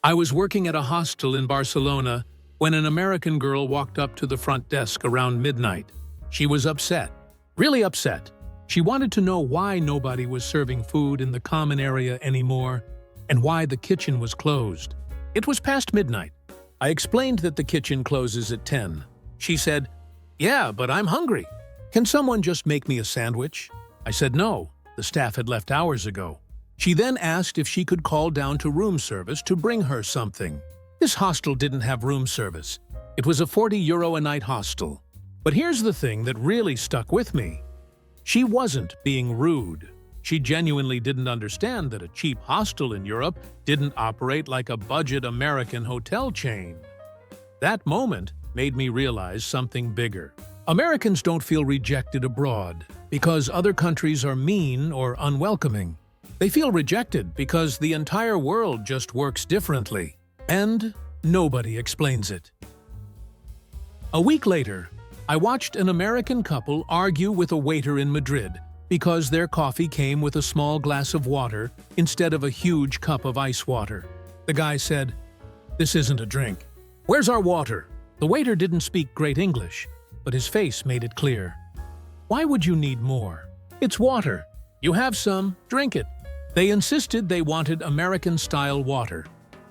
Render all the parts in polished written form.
I was working at a hostel in Barcelona when an American girl walked up to the front desk around midnight. She was upset, really upset. She wanted to know why nobody was serving food in the common area anymore and why the kitchen was closed. It was past midnight. I explained that the kitchen closes at 10. She said, "Yeah, but I'm hungry. Can someone just make me a sandwich?" I said no, the staff had left hours ago. She then asked if she could call down to room service to bring her something. This hostel didn't have room service. It was a €40 a night hostel. But here's the thing that really stuck with me. She wasn't being rude. She genuinely didn't understand that a cheap hostel in Europe didn't operate like a budget American hotel chain. That moment made me realize something bigger. Americans don't feel rejected abroad because other countries are mean or unwelcoming. They feel rejected because the entire world just works differently, and nobody explains it. A week later, I watched an American couple argue with a waiter in Madrid because their coffee came with a small glass of water instead of a huge cup of ice water. The guy said, "This isn't a drink. Where's our water?" The waiter didn't speak great English, but his face made it clear. "Why would you need more? It's water. You have some, drink it." They insisted they wanted American-style water,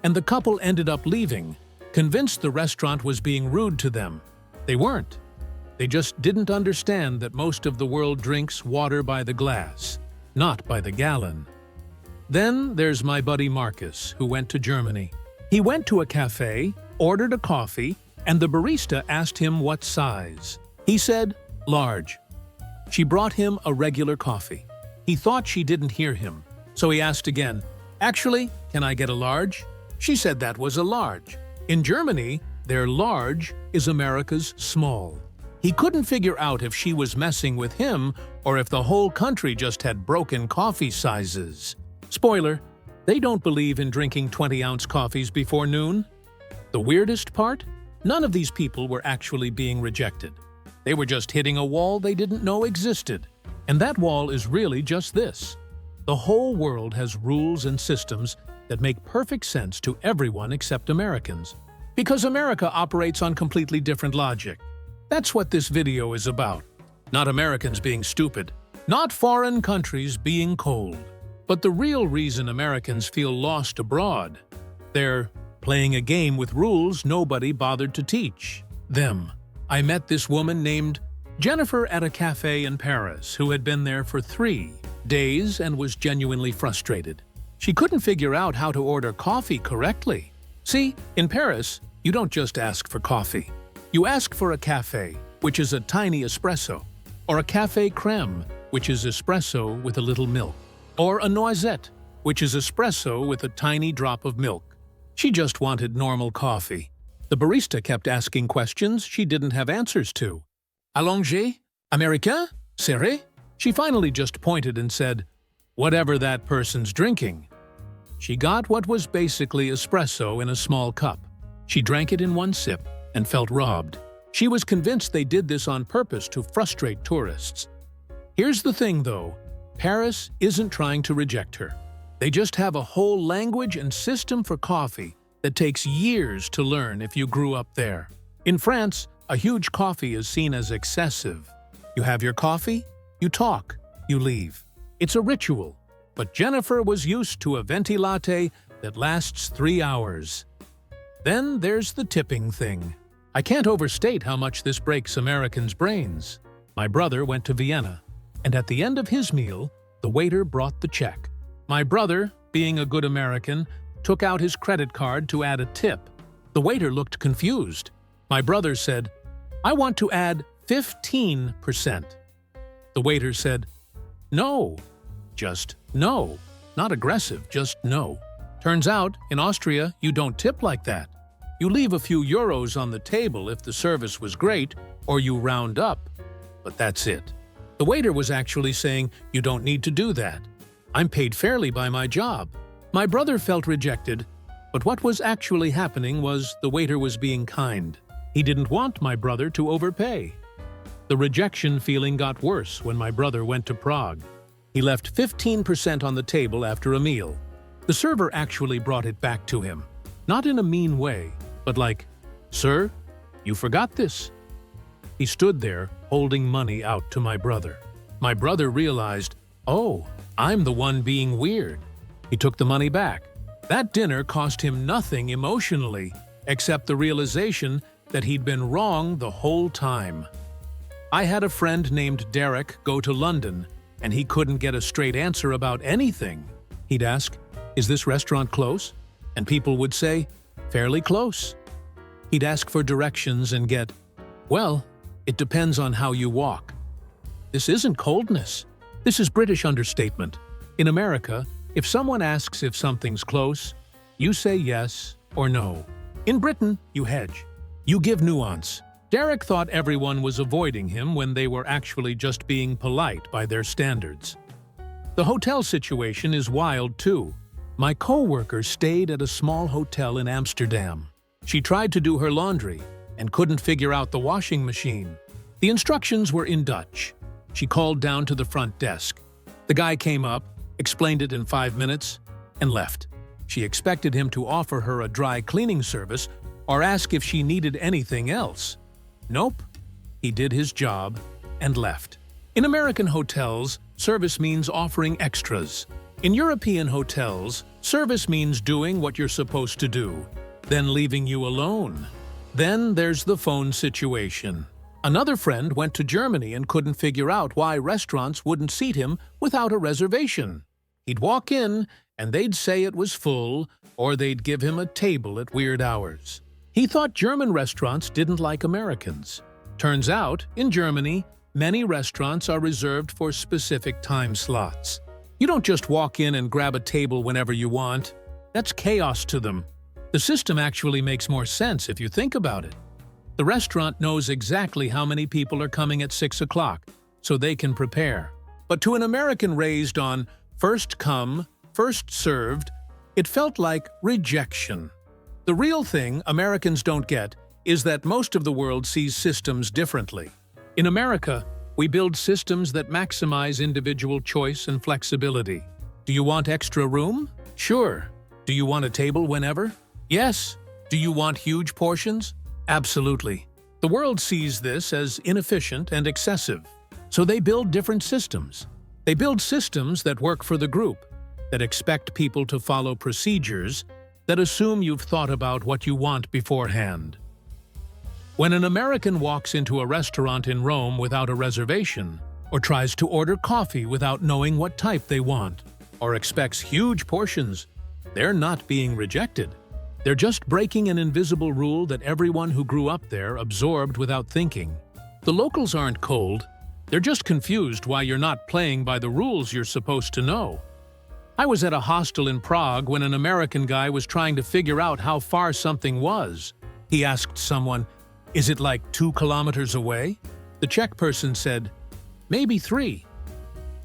and the couple ended up leaving, convinced the restaurant was being rude to them. They weren't. They just didn't understand that most of the world drinks water by the glass, not by the gallon. Then there's my buddy Marcus, who went to Germany. He went to a cafe, ordered a coffee, and the barista asked him what size. He said, "Large." She brought him a regular coffee. He thought she didn't hear him, so he asked again, "Actually, can I get a large?" She said that was a large. In Germany, their large is America's small. He couldn't figure out if she was messing with him or if the whole country just had broken coffee sizes. Spoiler, they don't believe in drinking 20-ounce coffees before noon. The weirdest part? None of these people were actually being rejected. They were just hitting a wall they didn't know existed. And that wall is really just this. The whole world has rules and systems that make perfect sense to everyone except Americans. Because America operates on completely different logic. That's what this video is about. Not Americans being stupid. Not foreign countries being cold. But the real reason Americans feel lost abroad. They're playing a game with rules nobody bothered to teach them. I met this woman named Jennifer at a cafe in Paris who had been there for 3 days and was genuinely frustrated. She couldn't figure out how to order coffee correctly. See, in Paris, you don't just ask for coffee. You ask for a café, which is a tiny espresso, or a café crème, which is espresso with a little milk, or a noisette, which is espresso with a tiny drop of milk. She just wanted normal coffee. The barista kept asking questions she didn't have answers to. Allongé? Américain? Serré? She finally just pointed and said, "Whatever that person's drinking." She got what was basically espresso in a small cup. She drank it in one sip and felt robbed. She was convinced they did this on purpose to frustrate tourists. Here's the thing, though. Paris isn't trying to reject her. They just have a whole language and system for coffee that takes years to learn if you grew up there. In France, a huge coffee is seen as excessive. You have your coffee, you talk, you leave. It's a ritual. But Jennifer was used to a venti latte that lasts 3 hours. Then there's the tipping thing. I can't overstate how much this breaks Americans' brains. My brother went to Vienna, and at the end of his meal, the waiter brought the check. My brother, being a good American, took out his credit card to add a tip. The waiter looked confused. My brother said, "I want to add 15%. The waiter said, "No, just no. Not aggressive, just no." Turns out, in Austria, you don't tip like that. You leave a few euros on the table if the service was great, or you round up. But that's it. The waiter was actually saying, "You don't need to do that. I'm paid fairly by my job." My brother felt rejected, but what was actually happening was the waiter was being kind. He didn't want my brother to overpay. The rejection feeling got worse when my brother went to Prague. He left 15% on the table after a meal. The server actually brought it back to him. Not in a mean way, but like, "Sir, you forgot this." He stood there, holding money out to my brother. My brother realized, oh, I'm the one being weird. He took the money back. That dinner cost him nothing emotionally, except the realization that he'd been wrong the whole time. I had a friend named Derek go to London, and he couldn't get a straight answer about anything. He'd ask, "Is this restaurant close?" And people would say, "Fairly close." He'd ask for directions and get, "Well, it depends on how you walk." This isn't coldness. This is British understatement. In America, if someone asks if something's close, you say yes or no. In Britain, you hedge. You give nuance. Derek thought everyone was avoiding him when they were actually just being polite by their standards. The hotel situation is wild too. My co-worker stayed at a small hotel in Amsterdam. She tried to do her laundry and couldn't figure out the washing machine. The instructions were in Dutch. She called down to the front desk. The guy came up, explained it in 5 minutes, and left. She expected him to offer her a dry cleaning service or ask if she needed anything else. Nope. He did his job and left. In American hotels, service means offering extras. In European hotels, service means doing what you're supposed to do, then leaving you alone. Then there's the phone situation. Another friend went to Germany and couldn't figure out why restaurants wouldn't seat him without a reservation. He'd walk in, and they'd say it was full, or they'd give him a table at weird hours. He thought German restaurants didn't like Americans. Turns out, in Germany, many restaurants are reserved for specific time slots. You don't just walk in and grab a table whenever you want. That's chaos to them. The system actually makes more sense if you think about it. The restaurant knows exactly how many people are coming at 6 o'clock, so they can prepare. But to an American raised on first come, first served, it felt like rejection. The real thing Americans don't get is that most of the world sees systems differently. In America, we build systems that maximize individual choice and flexibility. Do you want extra room? Sure. Do you want a table whenever? Yes. Do you want huge portions? Absolutely. The world sees this as inefficient and excessive, so they build different systems. They build systems that work for the group, that expect people to follow procedures, that assume you've thought about what you want beforehand. When an American walks into a restaurant in Rome without a reservation, or tries to order coffee without knowing what type they want, or expects huge portions, they're not being rejected. They're just breaking an invisible rule that everyone who grew up there absorbed without thinking. The locals aren't cold. They're just confused why you're not playing by the rules you're supposed to know. I was at a hostel in Prague when an American guy was trying to figure out how far something was. He asked someone, "Is it like 2 kilometers away?" The Czech person said, "Maybe 3.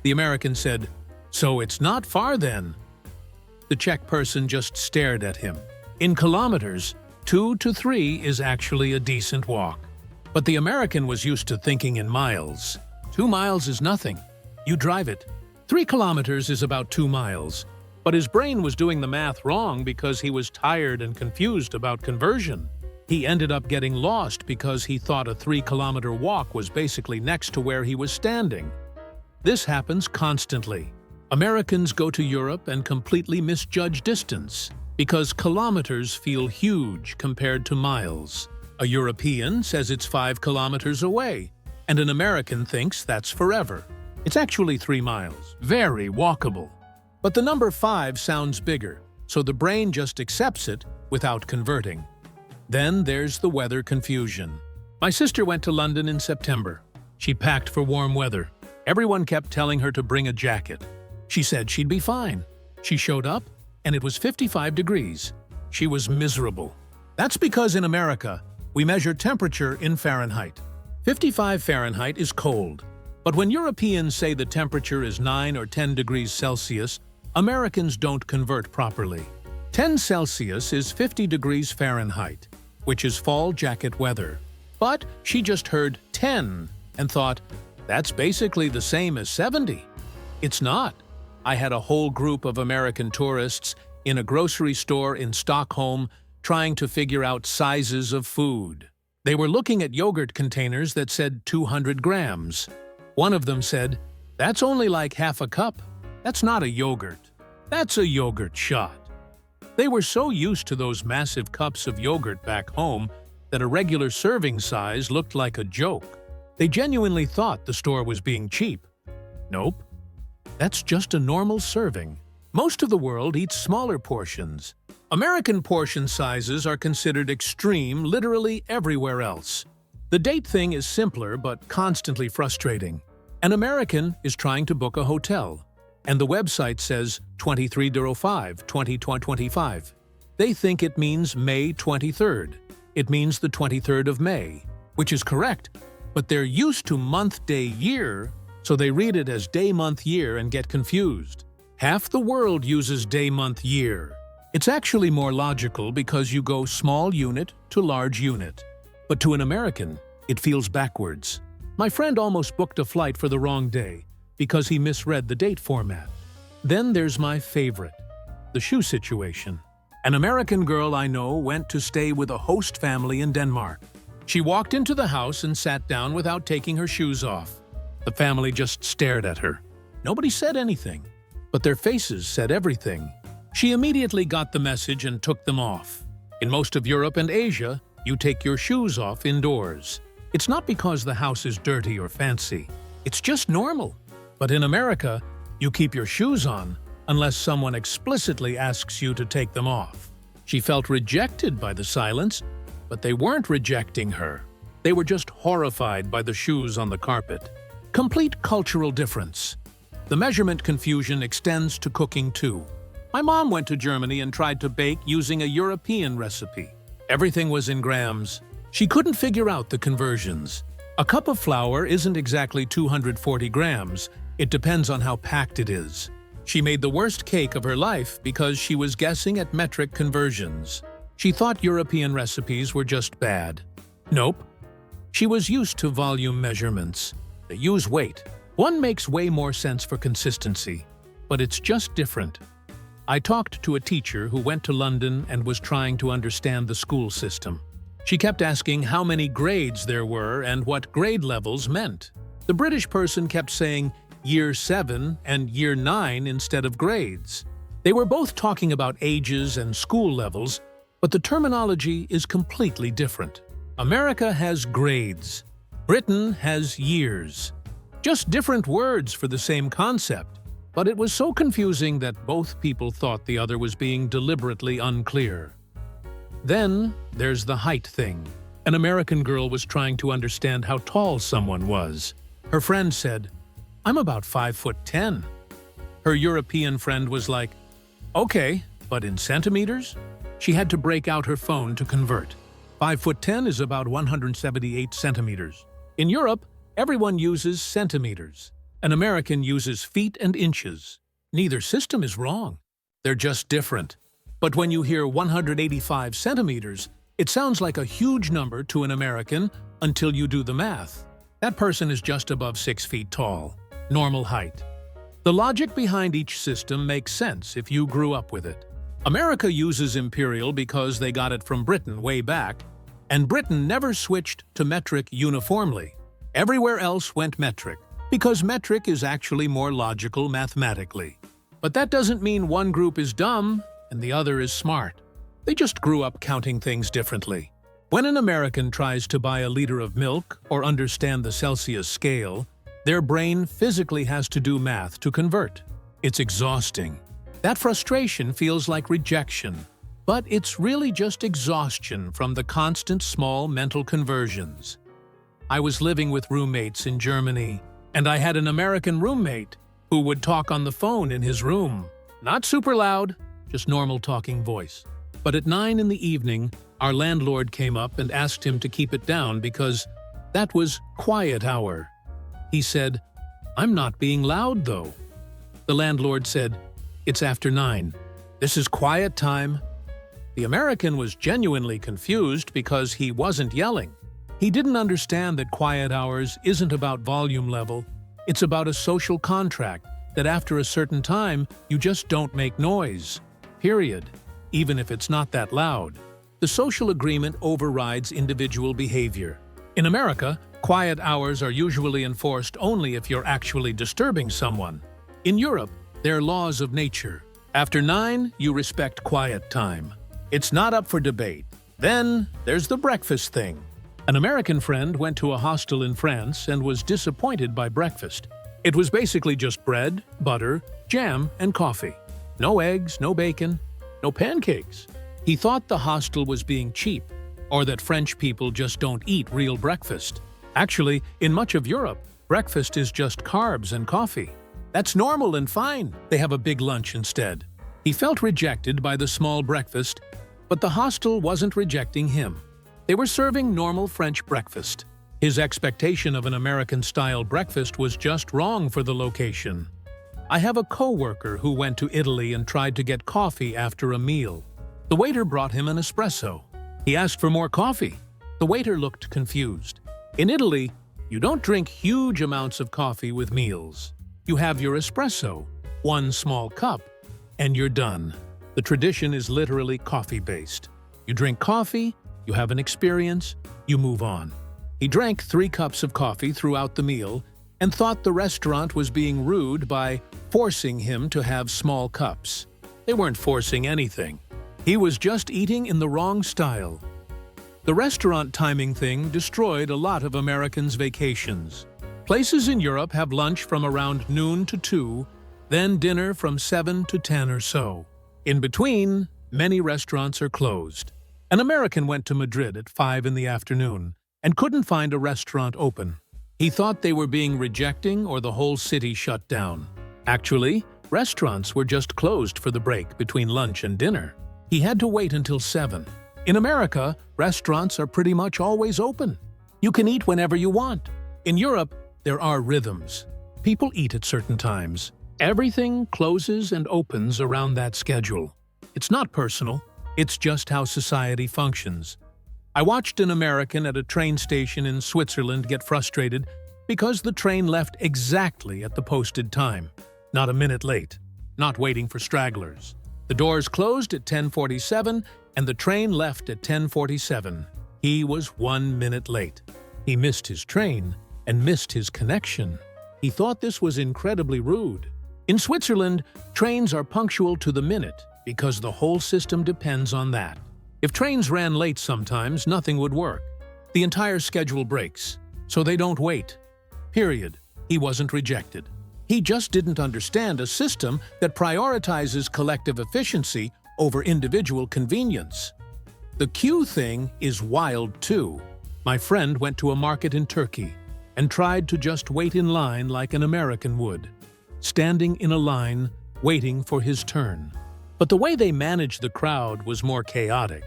The American said, "So it's not far then." The Czech person just stared at him. In kilometers, 2 to 3 is actually a decent walk. But the American was used to thinking in miles. 2 miles is nothing. You drive it. 3 kilometers is about 2 miles. But his brain was doing the math wrong because he was tired and confused about conversion. He ended up getting lost because he thought a 3-kilometer walk was basically next to where he was standing. This happens constantly. Americans go to Europe and completely misjudge distance, because kilometers feel huge compared to miles. A European says it's 5 kilometers away, and an American thinks that's forever. It's actually 3 miles, very walkable. But the number 5 sounds bigger, so the brain just accepts it without converting. Then there's the weather confusion. My sister went to London in September. She packed for warm weather. Everyone kept telling her to bring a jacket. She said she'd be fine. She showed up, and it was 55 degrees. She was miserable. That's because in America, we measure temperature in Fahrenheit. 55 Fahrenheit is cold. But when Europeans say the temperature is 9 or 10 degrees Celsius, Americans don't convert properly. 10 Celsius is 50 degrees Fahrenheit, which is fall jacket weather. But she just heard 10 and thought, that's basically the same as 70. It's not. I had a whole group of American tourists in a grocery store in Stockholm trying to figure out sizes of food. They were looking at yogurt containers that said 200 grams. One of them said, "That's only like half a cup. That's not a yogurt. That's a yogurt shot." They were so used to those massive cups of yogurt back home that a regular serving size looked like a joke. They genuinely thought the store was being cheap. Nope. That's just a normal serving. Most of the world eats smaller portions. American portion sizes are considered extreme literally everywhere else. The date thing is simpler but constantly frustrating. An American is trying to book a hotel, and the website says 2305, 2025. They think it means May 23rd. It means the 23rd of May, which is correct, but they're used to month, day, year, so they read it as day, month, year and get confused. Half the world uses day, month, year. It's actually more logical because you go small unit to large unit. But to an American, it feels backwards. My friend almost booked a flight for the wrong day because he misread the date format. Then there's my favorite, the shoe situation. An American girl I know went to stay with a host family in Denmark. She walked into the house and sat down without taking her shoes off. The family just stared at her. Nobody said anything, but their faces said everything. She immediately got the message and took them off. In most of Europe and Asia, you take your shoes off indoors. It's not because the house is dirty or fancy. It's just normal. But in America, you keep your shoes on unless someone explicitly asks you to take them off. She felt rejected by the silence, but they weren't rejecting her. They were just horrified by the shoes on the carpet. Complete cultural difference. The measurement confusion extends to cooking too. My mom went to Germany and tried to bake using a European recipe. Everything was in grams. She couldn't figure out the conversions. A cup of flour isn't exactly 240 grams. It depends on how packed it is. She made the worst cake of her life because she was guessing at metric conversions. She thought European recipes were just bad. Nope. She was used to volume measurements. They use weight. One makes way more sense for consistency, but it's just different. I talked to a teacher who went to London and was trying to understand the school system. She kept asking how many grades there were and what grade levels meant. The British person kept saying Year 7 and Year 9 instead of grades. They were both talking about ages and school levels, but the terminology is completely different. America has grades. Britain has years. Just different words for the same concept. But it was so confusing that both people thought the other was being deliberately unclear. Then there's the height thing. An American girl was trying to understand how tall someone was. Her friend said, "I'm about 5'10". Her European friend was like, "Okay, but in centimeters?" She had to break out her phone to convert. 5'10" is about 178 centimeters. In Europe, everyone uses centimeters. An American uses feet and inches. Neither system is wrong. They're just different. But when you hear 185 centimeters, it sounds like a huge number to an American until you do the math. That person is just above 6 feet tall, normal height. The logic behind each system makes sense if you grew up with it. America uses imperial because they got it from Britain way back, and Britain never switched to metric uniformly. Everywhere else went metric, because metric is actually more logical mathematically. But that doesn't mean one group is dumb and the other is smart. They just grew up counting things differently. When an American tries to buy a liter of milk or understand the Celsius scale, their brain physically has to do math to convert. It's exhausting. That frustration feels like rejection, but it's really just exhaustion from the constant small mental conversions. I was living with roommates in Germany, and I had an American roommate who would talk on the phone in his room. Not super loud, just normal talking voice. But at 9 in the evening, our landlord came up and asked him to keep it down because that was quiet hour. He said, "I'm not being loud, though." The landlord said, "It's after 9. This is quiet time." The American was genuinely confused because he wasn't yelling. He didn't understand that quiet hours isn't about volume level. It's about a social contract that after a certain time, you just don't make noise. Period. Even if it's not that loud. The social agreement overrides individual behavior. In America, quiet hours are usually enforced only if you're actually disturbing someone. In Europe, they're laws of nature. After 9, you respect quiet time. It's not up for debate. Then, there's the breakfast thing. An American friend went to a hostel in France and was disappointed by breakfast. It was basically just bread, butter, jam, and coffee. No eggs, no bacon, no pancakes. He thought the hostel was being cheap, or that French people just don't eat real breakfast. Actually, in much of Europe, breakfast is just carbs and coffee. That's normal and fine. They have a big lunch instead. He felt rejected by the small breakfast, but the hostel wasn't rejecting him. They were serving normal French breakfast. His expectation of an American-style breakfast was just wrong for the location. I have a coworker who went to Italy and tried to get coffee after a meal. The waiter brought him an espresso. He asked for more coffee. The waiter looked confused. In Italy, you don't drink huge amounts of coffee with meals. You have your espresso, one small cup, and you're done. The tradition is literally coffee-based. You drink coffee, you have an experience, you move on. He drank 3 cups of coffee throughout the meal and thought the restaurant was being rude by forcing him to have small cups. They weren't forcing anything. He was just eating in the wrong style. The restaurant timing thing destroyed a lot of Americans' vacations. Places in Europe have lunch from around noon to 2, then dinner from 7 to 10 or so. In between, many restaurants are closed. An American went to Madrid at 5 in the afternoon and couldn't find a restaurant open. He thought they were being rejecting or the whole city shut down. Actually, restaurants were just closed for the break between lunch and dinner. He had to wait until 7. In America, restaurants are pretty much always open. You can eat whenever you want. In Europe, there are rhythms. People eat at certain times. Everything closes and opens around that schedule. It's not personal. It's just how society functions. I watched an American at a train station in Switzerland get frustrated because the train left exactly at the posted time, not a minute late, not waiting for stragglers. The doors closed at 10:47 and the train left at 10:47. He was 1 minute late. He missed his train and missed his connection. He thought this was incredibly rude. In Switzerland, trains are punctual to the minute because the whole system depends on that. If trains ran late sometimes, nothing would work. The entire schedule breaks, so they don't wait. Period. He wasn't rejected. He just didn't understand a system that prioritizes collective efficiency over individual convenience. The queue thing is wild too. My friend went to a market in Turkey and tried to just wait in line like an American would, standing in a line, waiting for his turn. But the way they managed the crowd was more chaotic.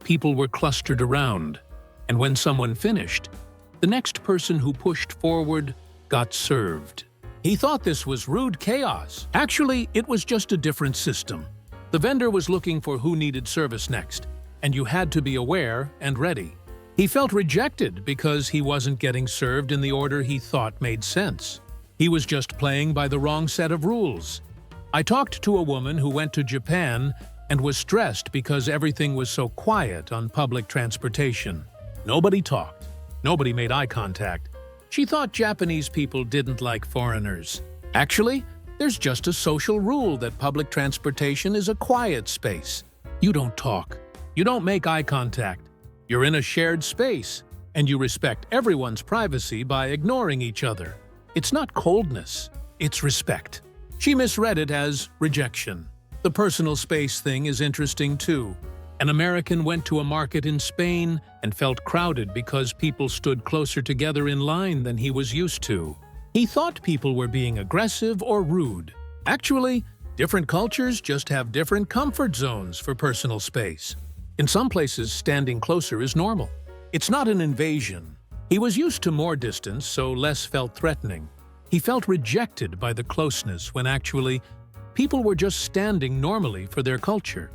People were clustered around, and when someone finished, the next person who pushed forward got served. He thought this was rude chaos. Actually, it was just a different system. The vendor was looking for who needed service next, and you had to be aware and ready. He felt rejected because he wasn't getting served in the order he thought made sense. He was just playing by the wrong set of rules. I talked to a woman who went to Japan and was stressed because everything was so quiet on public transportation. Nobody talked. Nobody made eye contact. She thought Japanese people didn't like foreigners. Actually, there's just a social rule that public transportation is a quiet space. You don't talk. You don't make eye contact. You're in a shared space, and you respect everyone's privacy by ignoring each other. It's not coldness, it's respect. She misread it as rejection. The personal space thing is interesting too. An American went to a market in Spain and felt crowded because people stood closer together in line than he was used to. He thought people were being aggressive or rude. Actually, different cultures just have different comfort zones for personal space. In some places, standing closer is normal. It's not an invasion. He was used to more distance, so less felt threatening. He felt rejected by the closeness when actually, people were just standing normally for their culture.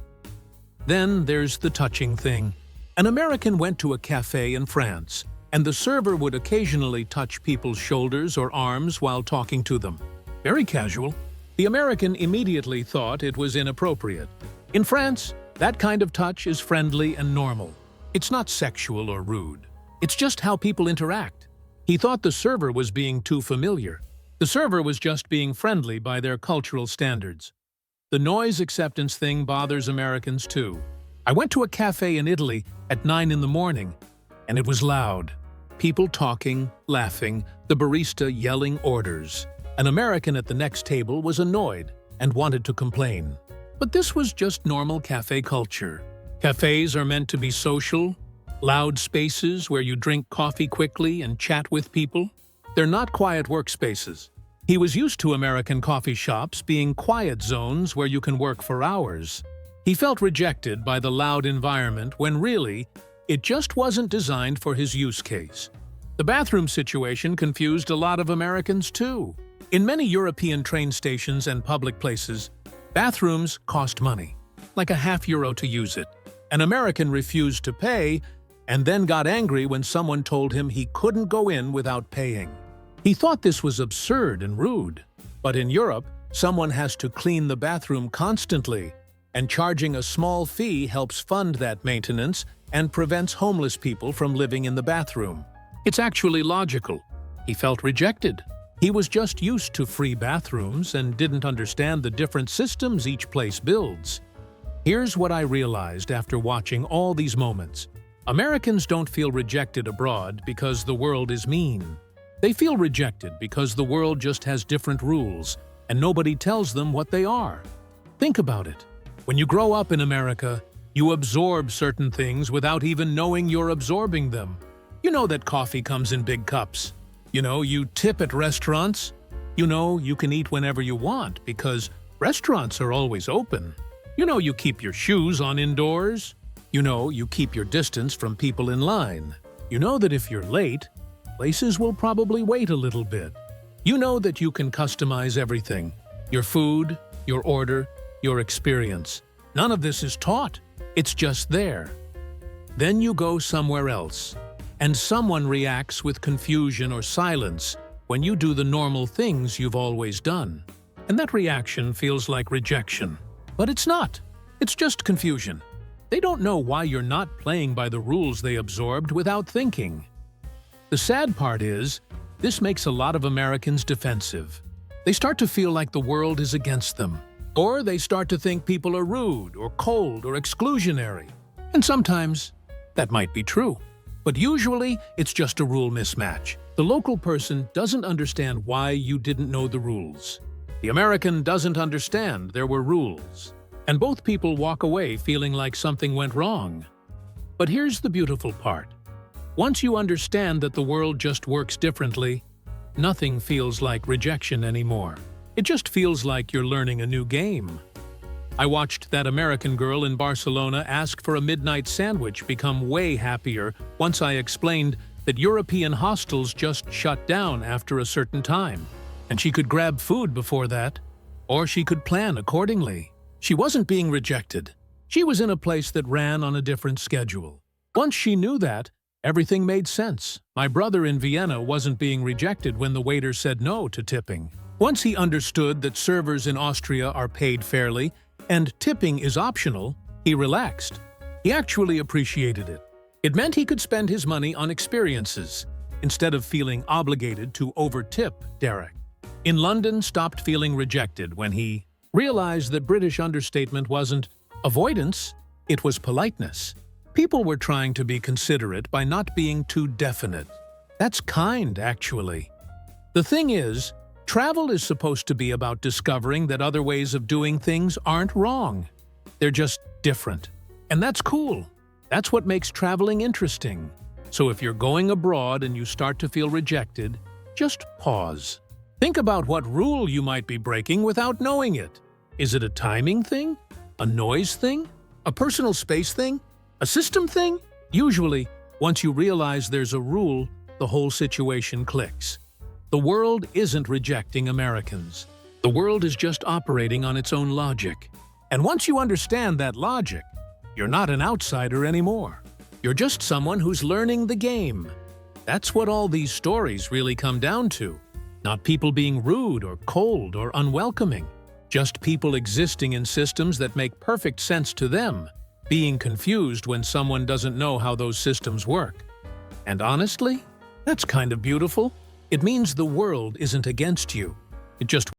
Then there's the touching thing. An American went to a cafe in France, and the server would occasionally touch people's shoulders or arms while talking to them. Very casual. The American immediately thought it was inappropriate. In France, That kind of touch is friendly and normal. It's not sexual or rude. It's just how people interact. He thought the server was being too familiar. The server was just being friendly by their cultural standards. The noise acceptance thing bothers Americans too. I went to a cafe in Italy at 9 in the morning, and it was loud. People talking, laughing, the barista yelling orders. An American at the next table was annoyed and wanted to complain. But this was just normal cafe culture. Cafes are meant to be social, loud spaces where you drink coffee quickly and chat with people. They're not quiet workspaces. He was used to American coffee shops being quiet zones where you can work for hours. He felt rejected by the loud environment when really, it just wasn't designed for his use case. The bathroom situation confused a lot of Americans too. In many European train stations and public places, bathrooms cost money, like €0.50 to use it. An American refused to pay and then got angry when someone told him he couldn't go in without paying. He thought this was absurd and rude. But in Europe, someone has to clean the bathroom constantly, and charging a small fee helps fund that maintenance and prevents homeless people from living in the bathroom. It's actually logical. He felt rejected. He was just used to free bathrooms and didn't understand the different systems each place builds. Here's what I realized after watching all these moments. Americans don't feel rejected abroad because the world is mean. They feel rejected because the world just has different rules and nobody tells them what they are. Think about it. When you grow up in America, you absorb certain things without even knowing you're absorbing them. You know that coffee comes in big cups. You know, you tip at restaurants. You know, you can eat whenever you want because restaurants are always open. You know, you keep your shoes on indoors. You know, you keep your distance from people in line. You know that if you're late, places will probably wait a little bit. You know that you can customize everything. Your food, your order, your experience. None of this is taught. It's just there. Then you go somewhere else, and someone reacts with confusion or silence when you do the normal things you've always done. And that reaction feels like rejection. But it's not. It's just confusion. They don't know why you're not playing by the rules they absorbed without thinking. The sad part is, this makes a lot of Americans defensive. They start to feel like the world is against them. Or they start to think people are rude or cold or exclusionary. And sometimes, that might be true. But usually, it's just a rule mismatch. The local person doesn't understand why you didn't know the rules. The American doesn't understand there were rules. And both people walk away feeling like something went wrong. But here's the beautiful part. Once you understand that the world just works differently, nothing feels like rejection anymore. It just feels like you're learning a new game. I watched that American girl in Barcelona ask for a midnight sandwich become way happier once I explained that European hostels just shut down after a certain time, and she could grab food before that, or she could plan accordingly. She wasn't being rejected. She was in a place that ran on a different schedule. Once she knew that, everything made sense. My brother in Vienna wasn't being rejected when the waiter said no to tipping. Once he understood that servers in Austria are paid fairly and tipping is optional, he relaxed. He actually appreciated it. It meant he could spend his money on experiences instead of feeling obligated to over-tip Derek. In London, stopped feeling rejected when he realized that British understatement wasn't avoidance, it was politeness. People were trying to be considerate by not being too definite. That's kind, actually. The thing is, travel is supposed to be about discovering that other ways of doing things aren't wrong. They're just different. And that's cool. That's what makes traveling interesting. So if you're going abroad and you start to feel rejected, just pause. Think about what rule you might be breaking without knowing it. Is it a timing thing? A noise thing? A personal space thing? A system thing? Usually, once you realize there's a rule, the whole situation clicks. The world isn't rejecting Americans. The world is just operating on its own logic. And once you understand that logic, you're not an outsider anymore. You're just someone who's learning the game. That's what all these stories really come down to. Not people being rude or cold or unwelcoming. Just people existing in systems that make perfect sense to them being confused when someone doesn't know how those systems work. And honestly, that's kind of beautiful. It means the world isn't against you. It just